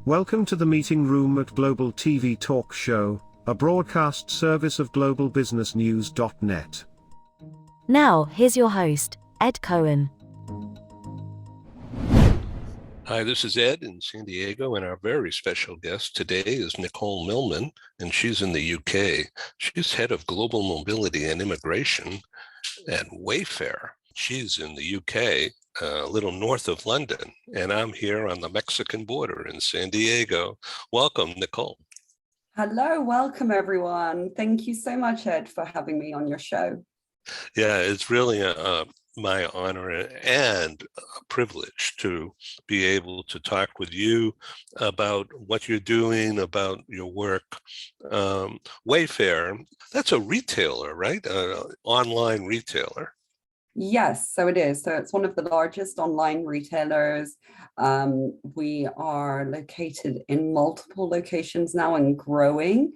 Welcome to the meeting room at Global TV Talk Show, a broadcast service of globalbusinessnews.net. Now, here's your host, Ed Cohen. Hi, this is Ed in San Diego, and our very special guest today is Nicole Milman, and she's in the UK. She's head of global mobility and immigration at Wayfair. She's in the UK, a little north of London, and I'm here on the Mexican border in San Diego. Welcome, Nicole. Hello, welcome everyone. Thank you so much, Ed, for having me on your show. Yeah, it's really my honor and a privilege to be able to talk with you about what you're doing, about your work. Wayfair, that's a retailer, right? Online retailer. Yes, so it is. So it's one of the largest online retailers. We are located in multiple locations now and growing.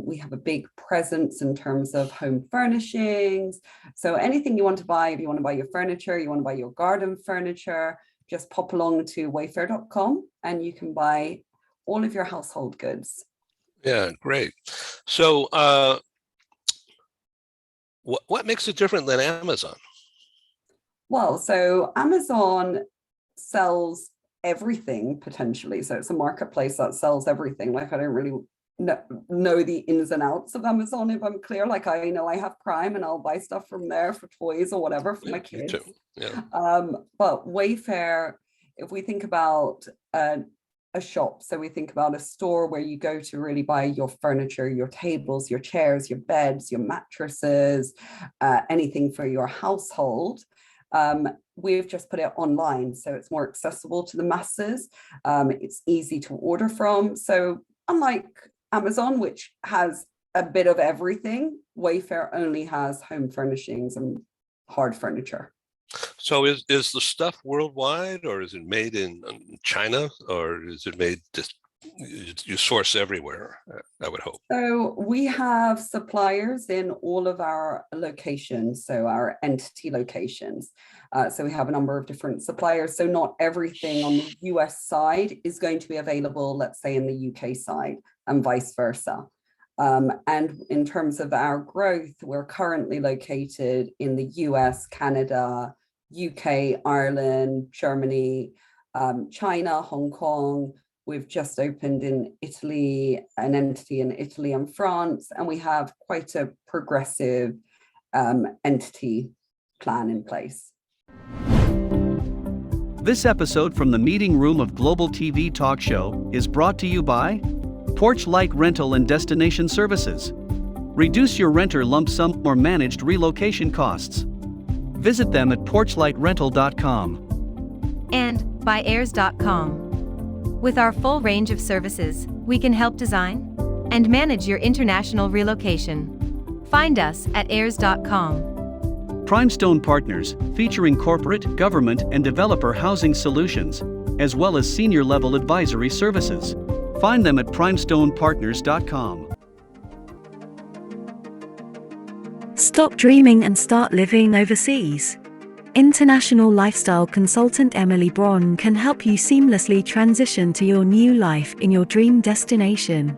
We have a big presence in terms of home furnishings. So anything you want to buy, if you want to buy your furniture, you want to buy your garden furniture, just pop along to wayfair.com and you can buy all of your household goods. Yeah, great. So what makes it different than Amazon? Well, so Amazon sells everything potentially. So it's a marketplace that sells everything. Like I don't really know the ins and outs of Amazon, if I'm clear. Like I know I have Prime and I'll buy stuff from there for toys or whatever for my kids. Me too. Yeah. But Wayfair, if we think about a shop, so we think about a store where you go to really buy your furniture, your tables, your chairs, your beds, your mattresses, anything for your household. We've just put it online, so it's more accessible to the masses. It's easy to order from. So unlike Amazon, which has a bit of everything, Wayfair only has home furnishings and hard furniture. So is the stuff worldwide, or is it made in China, or is it made just you source everywhere, I would hope? So we have suppliers in all of our locations, so our entity locations. So we have a number of different suppliers. So not everything on the US side is going to be available, let's say in the UK side, and vice versa. And in terms of our growth, we're currently located in the US, Canada, UK, Ireland, Germany, China, Hong Kong. We've just opened in Italy, an entity in Italy and France, and we have quite a progressive entity plan in place. This episode from the meeting room of Global TV Talk Show is brought to you by Porchlight Rental and Destination Services. Reduce your renter lump sum or managed relocation costs. Visit them at porchlightrental.com. And by heirs.com. With our full range of services, we can help design and manage your international relocation. Find us at heirs.com. Primestone Partners, featuring corporate, government, and developer housing solutions, as well as senior-level advisory services. Find them at primestonepartners.com. Stop dreaming and start living overseas. International lifestyle consultant Emily Braun can help you seamlessly transition to your new life in your dream destination.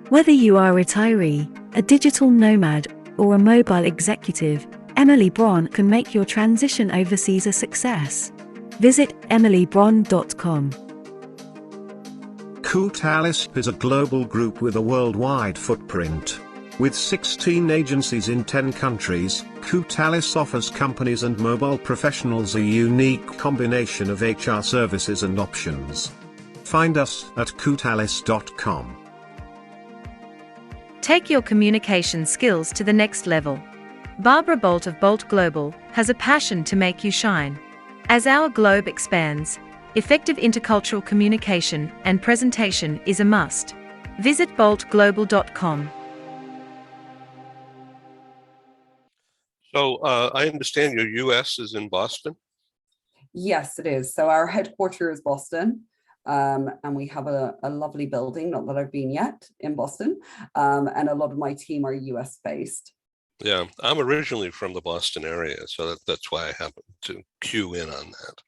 Whether you are a retiree, a digital nomad, or a mobile executive, Emily Braun can make your transition overseas a success. Visit emilybraun.com. Coutalis is a global group with a worldwide footprint. With 16 agencies in 10 countries, Coutalis offers companies and mobile professionals a unique combination of HR services and options. Find us at coutalis.com. Take your communication skills to the next level. Barbara Bolt of Bolt Global has a passion to make you shine. As our globe expands, effective intercultural communication and presentation is a must. Visit boltglobal.com. So I understand your US is in Boston? Yes, it is. So our headquarters is Boston, and we have a lovely building, not that I've been yet, in Boston, and a lot of my team are US based. Yeah, I'm originally from the Boston area, so that's why I happened to cue in on that.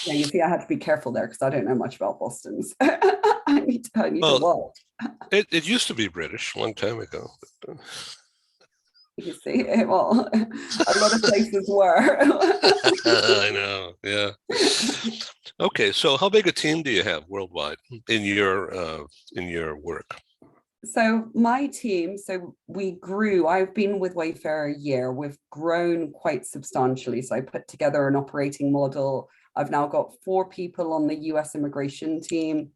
Yeah, you see, I had to be careful there because I don't know much about Boston's. I need to Well, watch. it used to be British a long time ago. But, You see, well, a lot of places were. I know, yeah. Okay, so how big a team do you have worldwide in your work? So my team, so we grew, I've been with Wayfair a year, we've grown quite substantially. So I put together an operating model. I've now got 4 people on the US immigration team.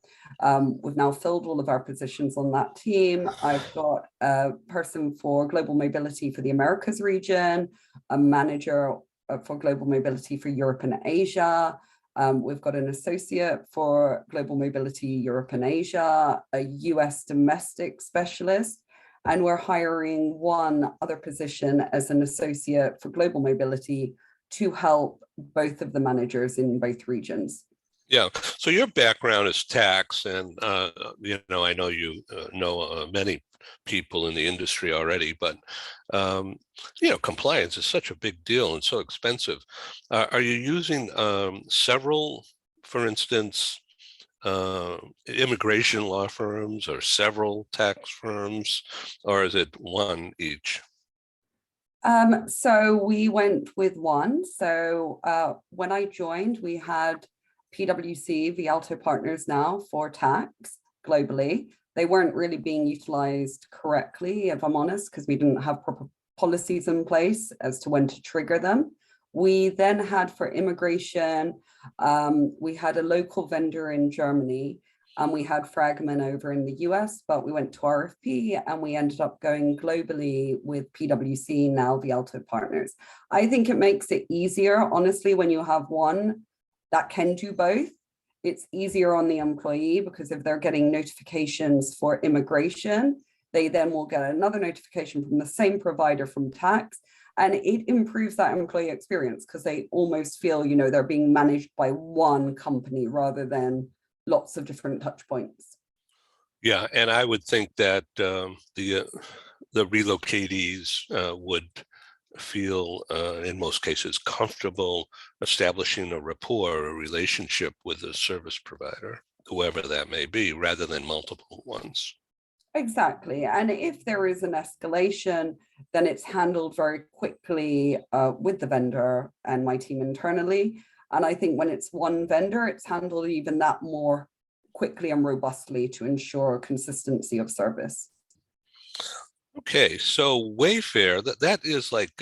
We've now filled all of our positions on that team. I've got a person for global mobility for the Americas region, a manager for global mobility for Europe and Asia. We've got an associate for global mobility, Europe and Asia, a US domestic specialist, and we're hiring one other position as an associate for global mobility to help both of the managers in both regions. Yeah. So your background is tax, and I know you know many people in the industry already, but compliance is such a big deal and so expensive. Are you using several, for instance, immigration law firms or several tax firms, or is it one each? So we went with one. So when I joined, we had PwC, Vialto Partners now for tax globally. They weren't really being utilized correctly, if I'm honest, because we didn't have proper policies in place as to when to trigger them. We then had for immigration, we had a local vendor in Germany, and we had Fragment over in the US, but we went to RFP and we ended up going globally with PwC, now Vialto Partners. I think it makes it easier, honestly, when you have one that can do both. It's easier on the employee because if they're getting notifications for immigration, they then will get another notification from the same provider from tax. And it improves that employee experience because they almost feel, they're being managed by one company rather than lots of different touch points. Yeah, and I would think that the relocatees would feel, in most cases, comfortable establishing a rapport or a relationship with a service provider, whoever that may be, rather than multiple ones. Exactly. And if there is an escalation, then it's handled very quickly with the vendor and my team internally. And I think when it's one vendor, it's handled even that more quickly and robustly to ensure consistency of service. Okay, so Wayfair, that is like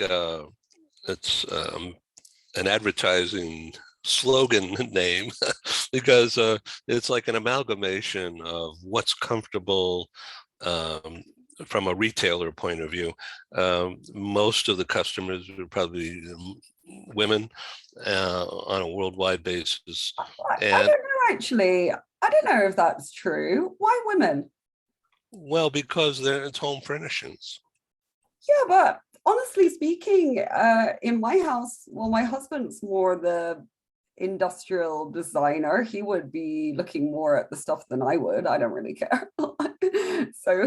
it's an advertising slogan name because it's like an amalgamation of what's comfortable from a retailer point of view. Most of the customers are probably women on a worldwide basis. I don't know, actually. I don't know if that's true. Why women? Well, because it's home furnishings. Yeah, but honestly speaking, in my house, well, my husband's more the industrial designer. He would be looking more at the stuff than I would. I don't really care. So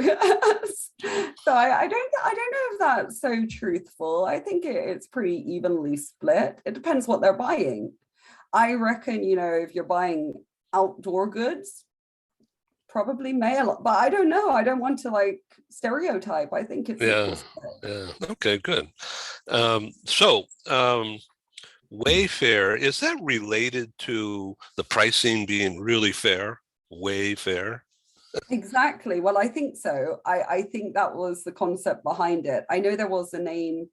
I don't know if that's so truthful. I think it's pretty evenly split. It depends what they're buying. I reckon, if you're buying outdoor goods, probably male, but I don't know. I don't want to stereotype. I think it's yeah. Okay, good. Wayfair, is that related to the pricing being really fair? Wayfair? Exactly. Well, I think so. I think that was the concept behind it. I know there was a name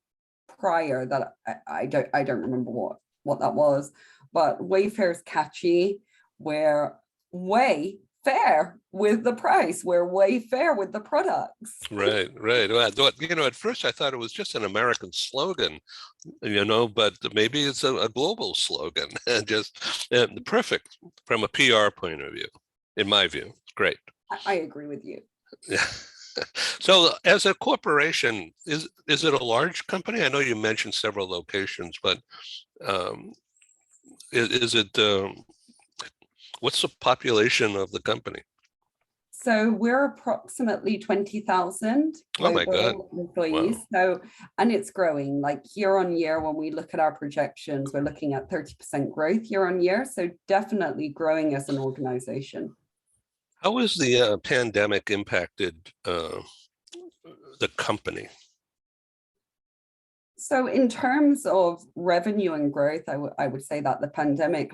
prior that I don't remember what that was, but Wayfair's catchy, where way fair with the price, we're way fair with the products. Right. Well, at first I thought it was just an American slogan, but maybe it's a global slogan, and just perfect from a PR point of view, in my view. Great. I agree with you. Yeah. So as a corporation, is it a large company? I know you mentioned several locations, but is it, what's the population of the company? So we're approximately 20,000 Oh my God. global employees. So, and it's growing like year on year. When we look at our projections, we're looking at 30% growth year on year. So definitely growing as an organization. How has the pandemic impacted the company? So in terms of revenue and growth, I would say that the pandemic,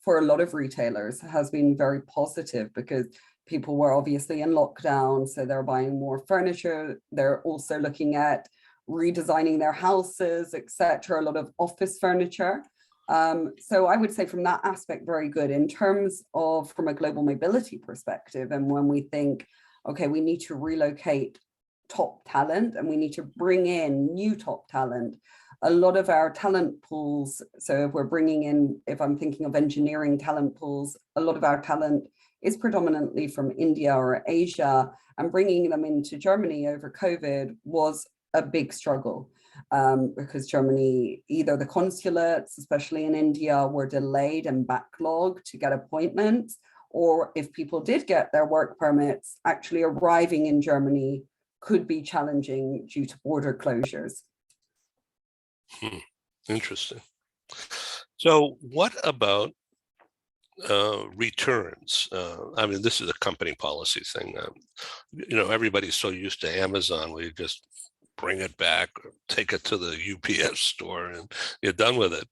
for a lot of retailers, has been very positive because people were obviously in lockdown, so they're buying more furniture. They're also looking at redesigning their houses, etc. A lot of office furniture. So I would say from that aspect, very good. In terms of from a global mobility perspective, and when we think, okay, we need to relocate top talent and we need to bring in new top talent, a lot of our talent pools, so if we're bringing in, if I'm thinking of engineering talent pools, a lot of our talent is predominantly from India or Asia, and bringing them into Germany over COVID was a big struggle because Germany, either the consulates, especially in India, were delayed and backlogged to get appointments, or if people did get their work permits, actually arriving in Germany could be challenging due to border closures. Interesting. So what about returns? I mean, this is a company policy thing. Everybody's so used to Amazon where you just bring it back or take it to the UPS store and you're done with it.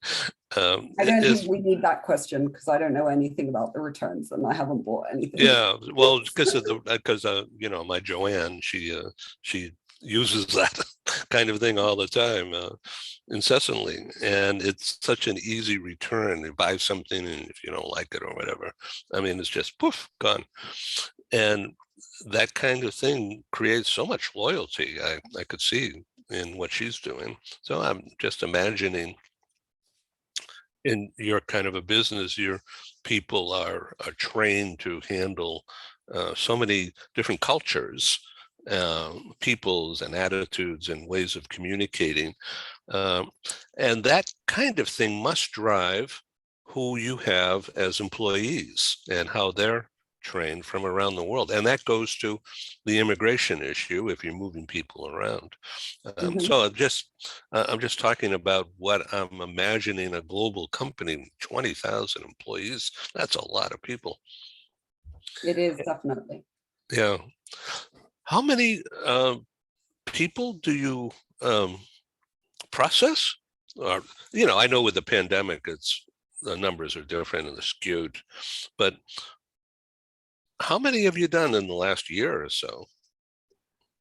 I don't think we need that question because I don't know anything about the returns and I haven't bought anything. Yeah, well, because my Joanne, she uses that kind of thing all the time, incessantly, and it's such an easy return. You buy something and if you don't like it or whatever, I mean, it's just poof, gone. And that kind of thing creates so much loyalty. I could see in what she's doing. So I'm just imagining in your kind of a business, your people are trained to handle so many different cultures, peoples and attitudes and ways of communicating. And that kind of thing must drive who you have as employees and how they're trained from around the world. And that goes to the immigration issue if you're moving people around. So I'm just talking about what I'm imagining a global company, 20,000 employees. That's a lot of people. It is definitely. Yeah. How many people do you process? Or, I know with the pandemic, the numbers are different and they're skewed, but how many have you done in the last year or so?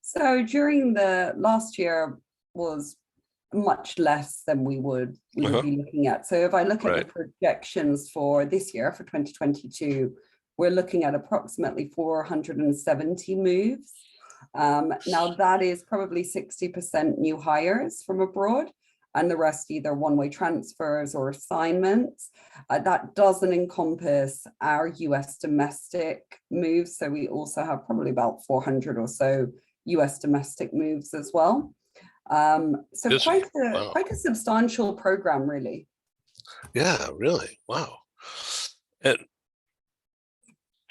So during the last year was much less than we would be looking at. So if I look at the projections for this year, for 2022, we're looking at approximately 470 moves. Now that is probably 60% new hires from abroad, and the rest either one-way transfers or assignments. That doesn't encompass our US domestic moves. So we also have probably about 400 or so US domestic moves as well. So quite a substantial program, really. Yeah, really. Wow. And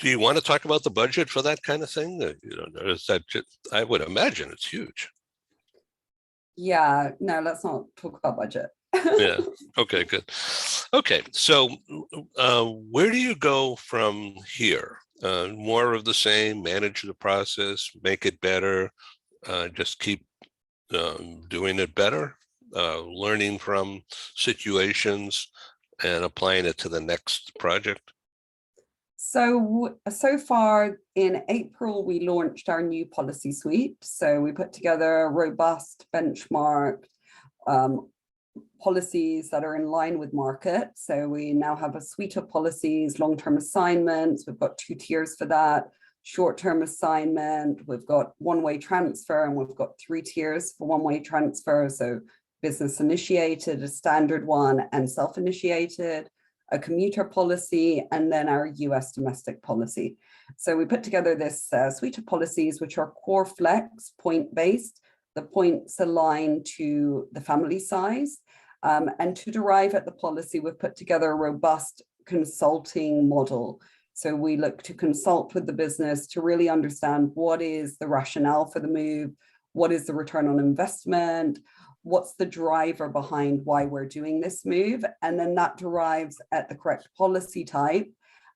do you want to talk about the budget for that kind of thing? Is that I would imagine it's huge. Yeah, no, let's not talk about budget. Yeah. Okay, good. Okay, so where do you go from here? More of the same, manage the process, make it better, just keep doing it better, learning from situations and applying it to the next project? So far in April, we launched our new policy suite. So we put together a robust benchmark policies that are in line with market. So we now have a suite of policies, long-term assignments. We've got 2 tiers for that, short-term assignment. We've got one-way transfer, and we've got 3 tiers for one-way transfer. So business initiated, a standard one, and self-initiated, a commuter policy, and then our US domestic policy. So we put together this suite of policies, which are core flex, point-based. The points align to the family size. And to derive at the policy, we've put together a robust consulting model. So we look to consult with the business to really understand what is the rationale for the move, what is the return on investment, what's the driver behind why we're doing this move, and then that derives at the correct policy type.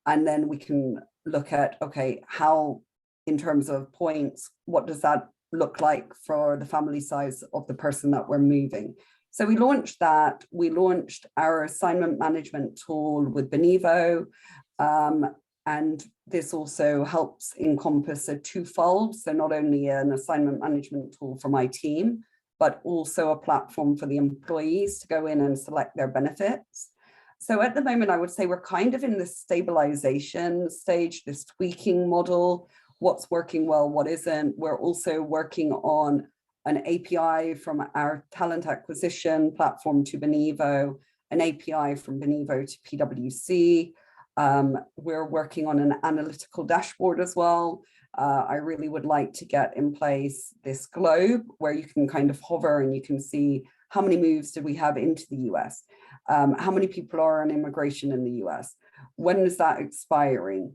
And then we can look at, okay, how, in terms of points, what does that look like for the family size of the person that we're moving? So we launched that. We launched our assignment management tool with Benevo. And this also helps encompass a twofold. So not only an assignment management tool for my team, but also a platform for the employees to go in and select their benefits. So at the moment, I would say we're kind of in this stabilization stage, this tweaking model, what's working well, what isn't. We're also working on an API from our talent acquisition platform to Benevo, an API from Benevo to PwC. We're working on an analytical dashboard as well. I really would like to get in place this globe where you can kind of hover and you can see how many moves did we have into the US, how many people are on immigration in the US, when is that expiring,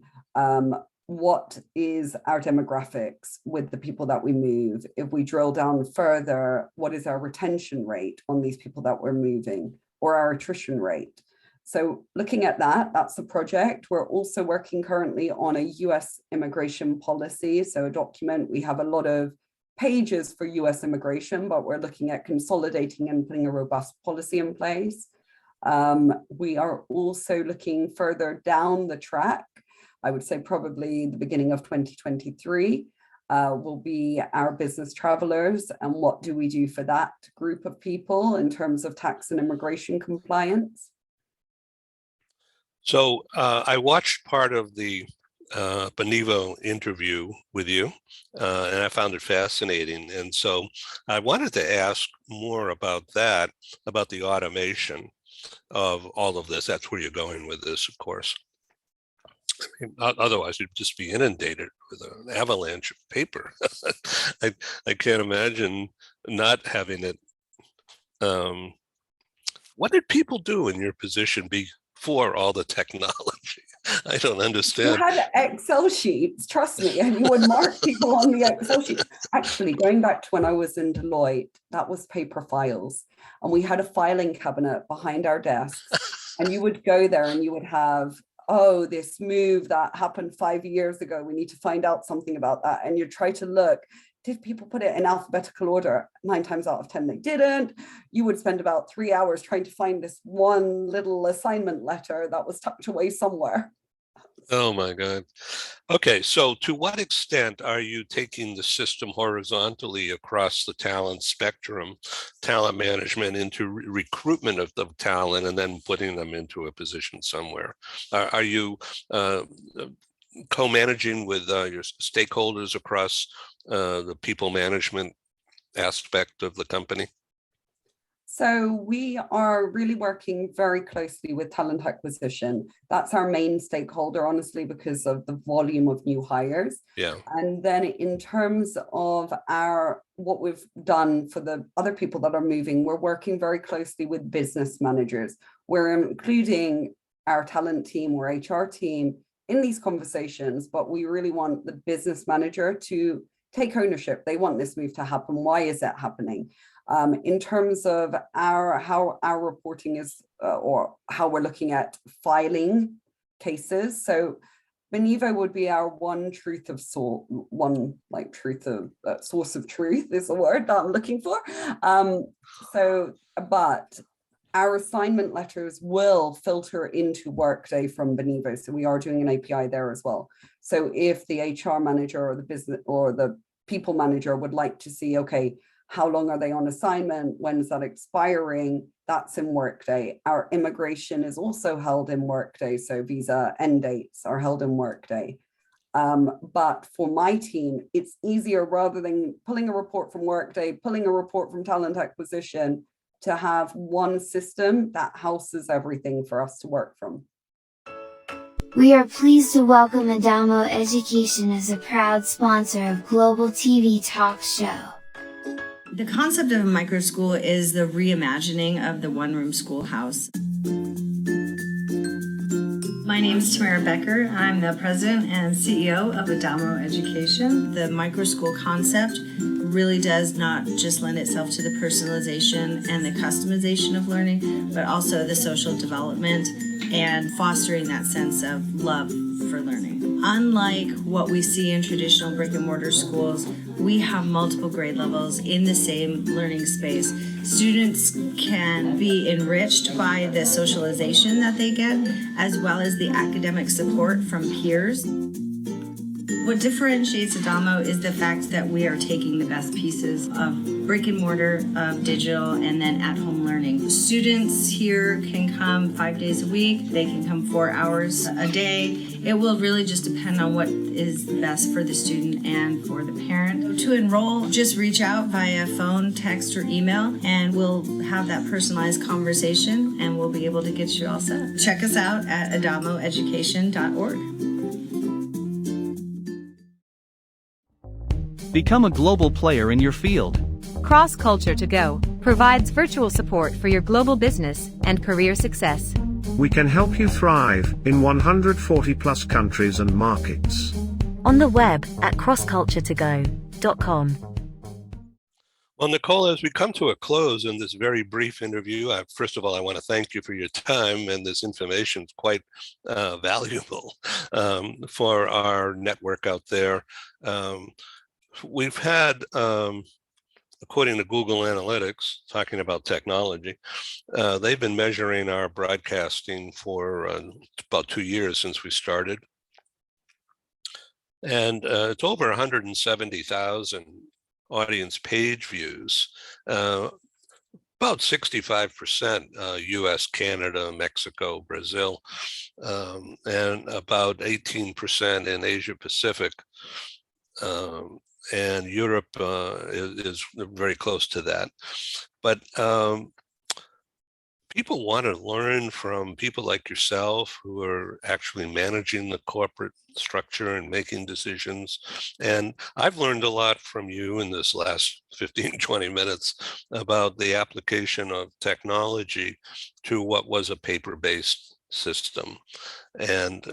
what is our demographics with the people that we move? If we drill down further, what is our retention rate on these people that we're moving, or our attrition rate? So looking at that, that's the project. We're also working currently on a US immigration policy. So a document, we have a lot of pages for US immigration, but we're looking at consolidating and putting a robust policy in place. We are also looking further down the track. I would say probably the beginning of 2023 will be our business travelers, and what do we do for that group of people in terms of tax and immigration compliance. So I watched part of the Benevo interview with you, and I found it fascinating. And so I wanted to ask more about that, about the automation of all of this. That's where you're going with this, of course. I mean, otherwise, you'd just be inundated with an avalanche of paper. I can't imagine not having it. What did people do in your position before all the technology? I don't understand. You had Excel sheets, trust me, and you would mark people on the Excel sheets. Actually, going back to when I was in Deloitte, that was paper files. And we had a filing cabinet behind our desks. And you would go there and you would have, oh, this move that happened 5 years ago, we need to find out something about that. And you try to look, did people put it in alphabetical order? 9 times out of 10, they didn't. You would spend about 3 hours trying to find this one little assignment letter that was tucked away somewhere. Oh my God. Okay, so to what extent are you taking the system horizontally across the talent spectrum, talent management, into recruitment of the talent and then putting them into a position somewhere? Are you co-managing with your stakeholders across the people management aspect of the company? So we are really working very closely with talent acquisition. That's our main stakeholder, honestly, because of the volume of new hires. Yeah. And then in terms of what we've done for the other people that are moving, we're working very closely with business managers. We're including our talent team or HR team in these conversations, but we really want the business manager to take ownership. They want this move to happen. Why is it happening? In terms of how our reporting is, or how we're looking at filing cases. So Benevo would be our source of truth is the word that I'm looking for. But our assignment letters will filter into Workday from Benevo. So we are doing an API there as well. So if the HR manager or the business or the people manager would like to see, okay, how long are they on assignment? When is that expiring? That's in Workday. Our immigration is also held in Workday. So visa end dates are held in Workday. But for my team, it's easier, rather than pulling a report from Workday, pulling a report from talent acquisition, to have one system that houses everything for us to work from. We are pleased to welcome Adamo Education as a proud sponsor of Global TV Talk Show. The concept of a microschool is the reimagining of the one-room schoolhouse. My name is Tamara Becker. I'm the president and CEO of Adamo Education. The microschool concept really does not just lend itself to the personalization and the customization of learning, but also the social development and fostering that sense of love for learning. Unlike what we see in traditional brick and mortar schools, we have multiple grade levels in the same learning space. Students can be enriched by the socialization that they get, as well as the academic support from peers. What differentiates Adamo is the fact that we are taking the best pieces of brick and mortar, of digital, and then at-home learning. Students here can come 5 days a week. They can come 4 hours a day. It will really just depend on what is best for the student and for the parent. To enroll, just reach out via phone, text, or email, and we'll have that personalized conversation, and we'll be able to get you all set. Check us out at adamoeducation.org. Become a global player in your field. Cross Culture to Go provides virtual support for your global business and career success. We can help you thrive in 140 plus countries and markets. On the web at crossculturetogo.com. Well, Nicole, as we come to a close in this very brief interview, first of all, I want to thank you for your time, and this information is quite valuable for our network out there. We've had, according to Google Analytics, talking about technology, they've been measuring our broadcasting for about 2 years since we started. And it's over 170,000 audience page views, about 65% US, Canada, Mexico, Brazil, and about 18% in Asia Pacific. And Europe is very close to that. But people want to learn from people like yourself who are actually managing the corporate structure and making decisions. And I've learned a lot from you in this last 15, 20 minutes about the application of technology to what was a paper-based system and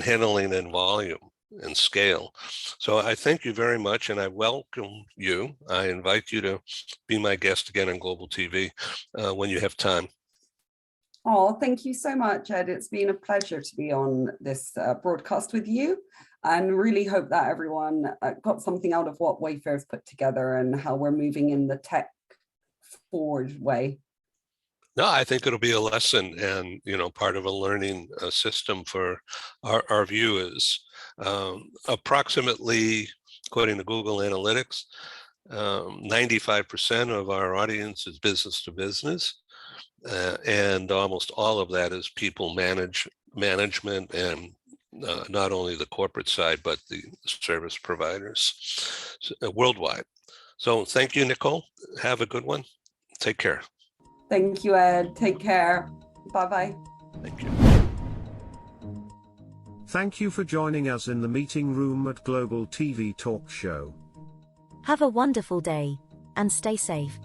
handling in volume and scale. So I thank you very much, and I welcome you. I invite you to be my guest again on Global TV when you have time. Oh, thank you so much, Ed. It's been a pleasure to be on this broadcast with you, and really hope that everyone got something out of what Wayfair's put together and how we're moving in the tech forward way. No, I think it'll be a lesson and, part of a learning system for our viewers. Approximately, according to Google Analytics, 95% of our audience is business to business. And almost all of that is people management and not only the corporate side, but the service providers worldwide. So thank you, Nicole. Have a good one. Take care. Thank you, Ed. Take care. Bye-bye. Thank you. Thank you for joining us in the meeting room at Global TV Talk Show. Have a wonderful day, and stay safe.